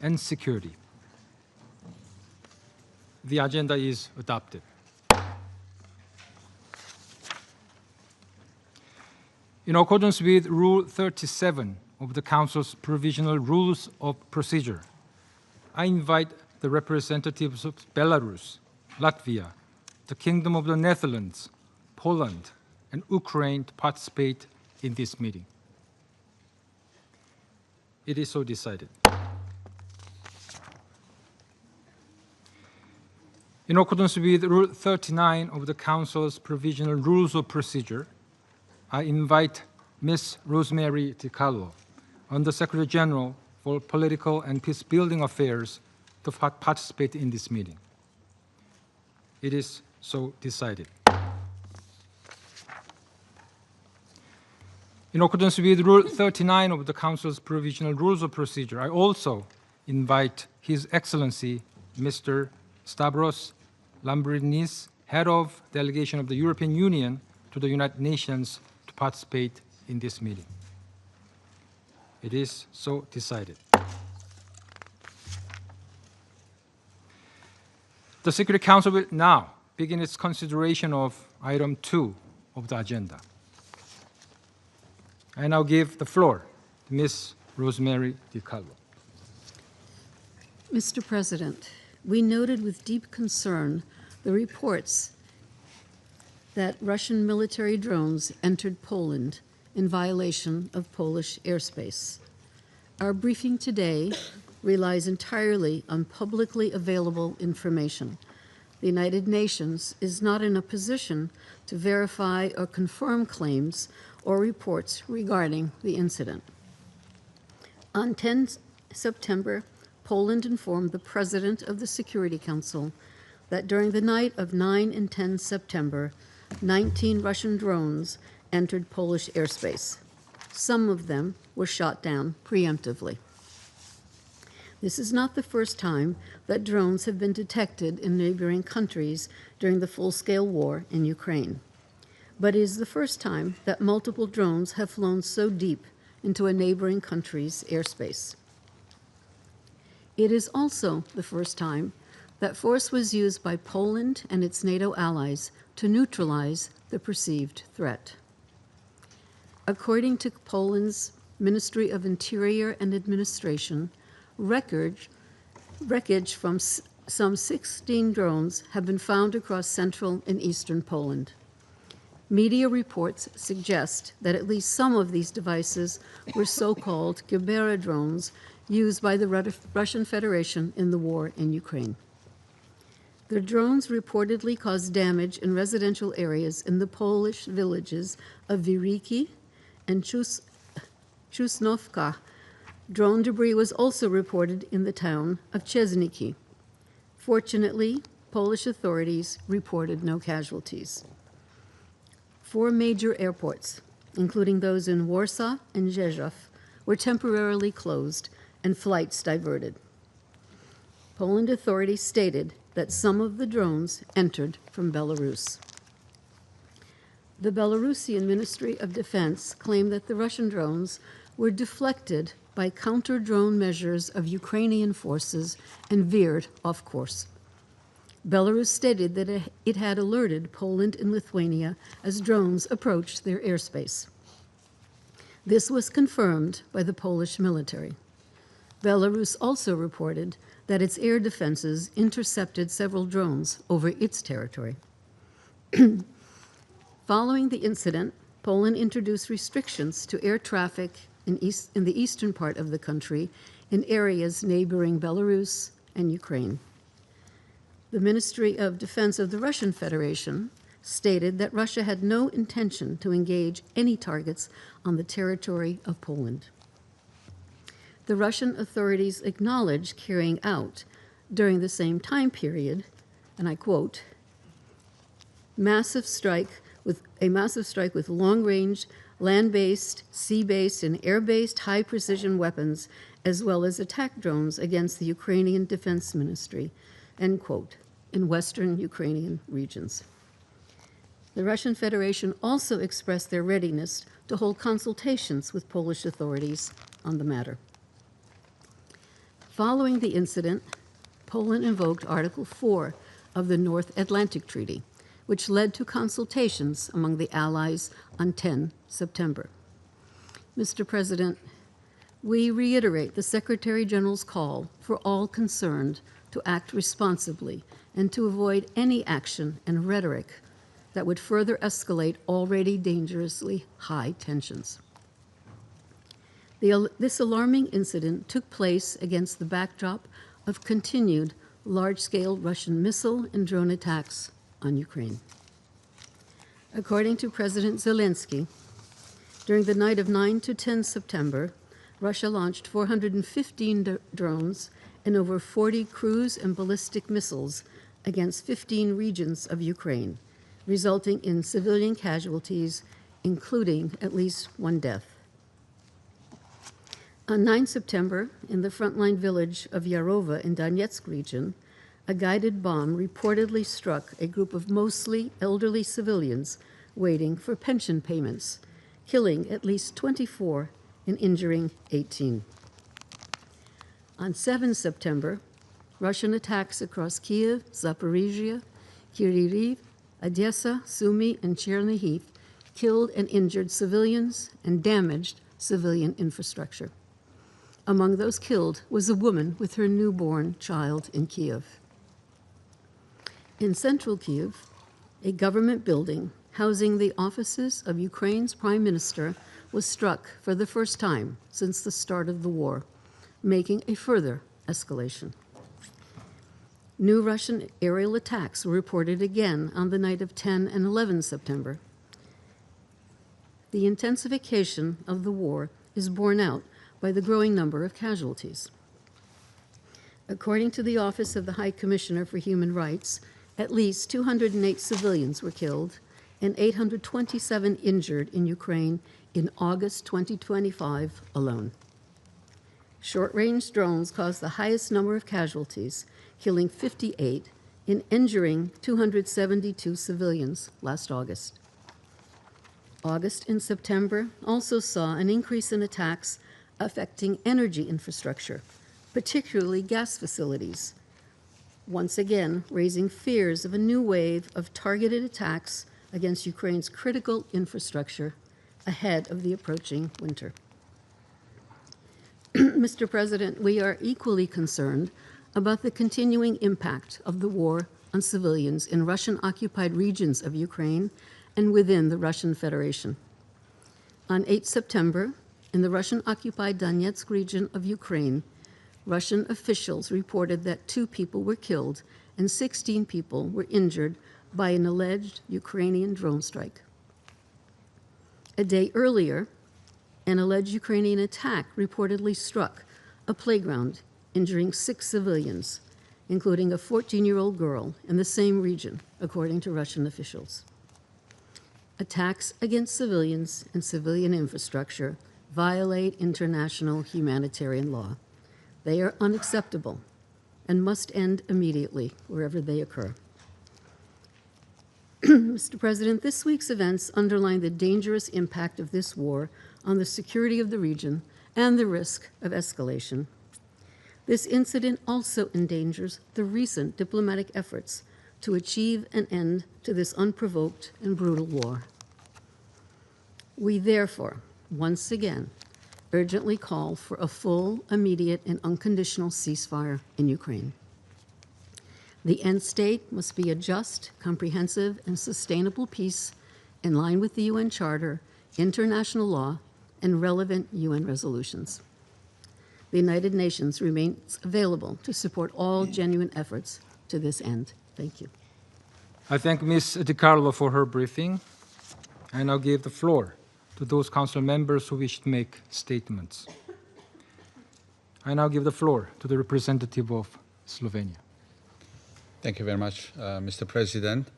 and security. The agenda is adopted. In accordance with Rule 37 of the Council's Provisional Rules of Procedure, I invite the representatives of Belarus, Latvia, the Kingdom of the Netherlands, Poland, and Ukraine to participate in this meeting. It is so decided. In accordance with Rule 39 of the Council's Provisional Rules of Procedure, I invite Ms. Rosemary DiCarlo, Under-Secretary General for Political and Peace-Building Affairs, to participate in this meeting. It is so decided. In accordance with Rule 39 of the Council's Provisional Rules of Procedure, I also invite His Excellency Mr. Stavros Lambrinidis, Head of Delegation of the European Union to the United Nations, to participate in this meeting. It is so decided. The Security Council will now begin its consideration of item 2 of the agenda. I now give the floor to Ms. Rosemary DiCarlo. Mr. President, we noted with deep concern the reports that Russian military drones entered Poland in violation of Polish airspace. Our briefing today relies entirely on publicly available information. The United Nations is not in a position to verify or confirm claims or reports regarding the incident. On 10 September, Poland informed the President of the Security Council that during the night of 9 and 10 September, 19 Russian drones entered Polish airspace. Some of them were shot down preemptively. This is not the first time that drones have been detected in neighboring countries during the full-scale war in Ukraine, but it is the first time that multiple drones have flown so deep into a neighboring country's airspace. It is also the first time that force was used by Poland and its NATO allies to neutralize the perceived threat. According to Poland's Ministry of Interior and Administration, wreckage from some 16 drones have been found across central and eastern Poland. Media reports suggest that at least some of these devices were so-called Gebera drones used by the Russian Federation in the war in Ukraine. The drones reportedly caused damage in residential areas in the Polish villages of Wiriki and Chusnowka. Drone debris was also reported in the town of Chesniki. Fortunately, Polish authorities reported no casualties. 4 major airports, including those in Warsaw and Rzeszów, were temporarily closed and flights diverted. Poland authorities stated that some of the drones entered from Belarus. The Belarusian Ministry of Defense claimed that the Russian drones were deflected by counter-drone measures of Ukrainian forces and veered off course. Belarus stated that it had alerted Poland and Lithuania as drones approached their airspace. This was confirmed by the Polish military. Belarus also reported that its air defenses intercepted several drones over its territory. Following the incident, Poland introduced restrictions to air traffic in the eastern part of the country in areas neighboring Belarus and Ukraine. The Ministry of Defense of the Russian Federation stated that Russia had no intention to engage any targets on the territory of Poland. The Russian authorities acknowledged carrying out, during the same time period, and I quote, a massive strike with long-range, land-based, sea-based, and air-based high-precision weapons, as well as attack drones against the Ukrainian Defense Ministry, end quote, in western Ukrainian regions. The Russian Federation also expressed their readiness to hold consultations with Polish authorities on the matter. Following the incident, Poland invoked Article 4 of the North Atlantic Treaty, which led to consultations among the Allies on 10 September. Mr. President, we reiterate the Secretary General's call for all concerned to act responsibly and to avoid any action and rhetoric that would further escalate already dangerously high tensions. This alarming incident took place against the backdrop of continued large-scale Russian missile and drone attacks on Ukraine. According to President Zelensky, during the night of 9 to 10 September, Russia launched 415 drones and over 40 cruise and ballistic missiles against 15 regions of Ukraine, resulting in civilian casualties, including at least one death. On 9 September, in the frontline village of Yarova in Donetsk region, a guided bomb reportedly struck a group of mostly elderly civilians waiting for pension payments, killing at least 24 and injuring 18. On 7 September, Russian attacks across Kiev, Zaporizhia, Kryvyi, Odessa, Sumy, and Chernihiv killed and injured civilians and damaged civilian infrastructure. Among those killed was a woman with her newborn child in Kiev. In central Kiev, a government building housing the offices of Ukraine's prime minister was struck for the first time since the start of the war, making a further escalation. New Russian aerial attacks were reported again on the night of 10 and 11 September. The intensification of the war is borne out by the growing number of casualties. According to the Office of the High Commissioner for Human Rights, at least 208 civilians were killed and 827 injured in Ukraine in August 2025 alone. Short-range drones caused the highest number of casualties, killing 58 and injuring 272 civilians last August. August and September also saw an increase in attacks affecting energy infrastructure, particularly gas facilities, once again raising fears of a new wave of targeted attacks against Ukraine's critical infrastructure ahead of the approaching winter. Mr. President, we are equally concerned about the continuing impact of the war on civilians in Russian-occupied regions of Ukraine and within the Russian Federation. On 8 September, in the Russian-occupied Donetsk region of Ukraine, Russian officials reported that 2 people were killed and 16 people were injured by an alleged Ukrainian drone strike. A day earlier, an alleged Ukrainian attack reportedly struck a playground, injuring 6 civilians, including a 14-year-old girl in the same region, according to Russian officials. Attacks against civilians and civilian infrastructure violate international humanitarian law. They are unacceptable and must end immediately wherever they occur. Mr. President, this week's events underline the dangerous impact of this war on the security of the region and the risk of escalation. This incident also endangers the recent diplomatic efforts to achieve an end to this unprovoked and brutal war. We therefore, once again, urgently call for a full, immediate, and unconditional ceasefire in Ukraine. The end state must be a just, comprehensive, and sustainable peace in line with the UN Charter, international law, and relevant UN resolutions. The United Nations remains available to support all genuine efforts to this end. Thank you. I thank Ms. DiCarlo for her briefing. I now give the floor to those council members who wish to make statements. I now give the floor to the representative of Slovenia. Thank you very much, Mr. President.